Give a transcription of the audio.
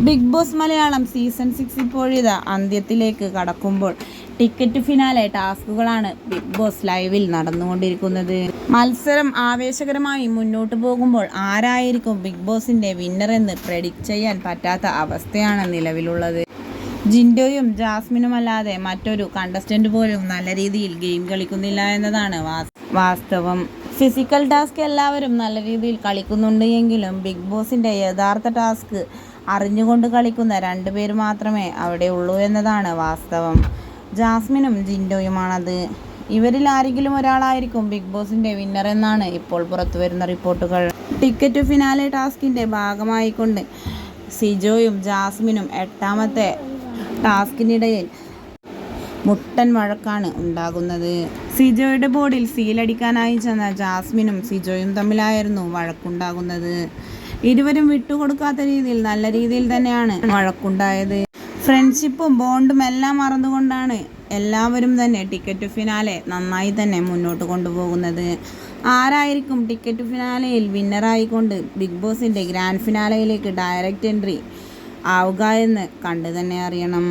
Big boss Malayalam season 6 ഇപ്പോഴിതാ അന്ത്യത്തിലേക്ക് കടക്കുമ്പോൾ ticket finale ടാസ്കുകളാണ് big boss ലൈവിൽ നടന്നുകൊണ്ടിരിക്കുന്നത്. മത്സരം ആവേശകരമായി മുന്നോട്ട് പോകുമ്പോൾ ആരായിരിക്കും ബിഗ് ബോസിന്റെ വിന്നർ എന്ന് പ്രെഡിക്റ്റ് ചെയ്യാൻ പറ്റാത്ത അവസ്ഥയാണ് നിലവിലുള്ളത്. ജിൻഡോയും ജാസ്മിനുമല്ലാതെ മറ്റൊരു കണ്ടസ്റ്റന്റ് പോലും നല്ല രീതിയിൽ ഗെയിം കളിക്കുന്നില്ല എന്നതാണ് വാസ്തവം. ഫിസിക്കൽ ടാസ്ക് എല്ലാവരും നല്ല രീതിയിൽ കളിക്കുന്നുണ്ട് എങ്കിലും ബിഗ് ബോസിന്റെ യഥാർത്ഥ ടാസ്ക് അറിഞ്ഞുകൊണ്ട് കളിക്കുന്ന 2 പേര് മാത്രമേ അവിടെ ഉള്ളൂ എന്നതാണ് വാസ്തവം. ജാസ്മിനും ജിൻഡോയുമാണത്. ഇവരിൽ ആരെങ്കിലും ഒരാളായിരിക്കും ബിഗ് ബോസിന്റെ വിന്നർ എന്നാണ് ഇപ്പോൾ പുറത്തുവരുന്ന റിപ്പോർട്ടുകൾ. ടിക്കറ്റ് ഫിനാലെ ടാസ്കിന്റെ ഭാഗമായിക്കൊണ്ട് സിജോയും ജാസ്മിനും 8ാമത്തെ ടാസ്കിനിടയിൽ മുട്ടൻ വഴക്കാണ് ഉണ്ടാകുന്നത്. സിജോയുടെ ബോർഡിൽ സീലടിക്കാനായി ചെന്ന ജാസ്മിനും സിജോയും തമ്മിലായിരുന്നു വഴക്കുണ്ടാകുന്നത്. ഇരുവരും വിട്ടുകൊടുക്കാത്ത രീതിയിൽ നല്ല രീതിയിൽ തന്നെയാണ് വഴക്കുണ്ടായത്. ഫ്രണ്ട്ഷിപ്പും ബോണ്ടും എല്ലാം മറന്നുകൊണ്ടാണ് എല്ലാവരും തന്നെ ടിക്കറ്റ് ഫിനാലെ നന്നായി തന്നെ മുന്നോട്ട് കൊണ്ടുപോകുന്നത്. ആരായിരിക്കും ടിക്കറ്റ് ഫിനാലയിൽ വിന്നറായിക്കൊണ്ട് ബിഗ് ബോസിന്റെ ഗ്രാൻഡ് ഫിനാലയിലേക്ക് ഡയറക്റ്റ് എൻട്രി ആവുക എന്ന് കണ്ടു തന്നെ അറിയണം.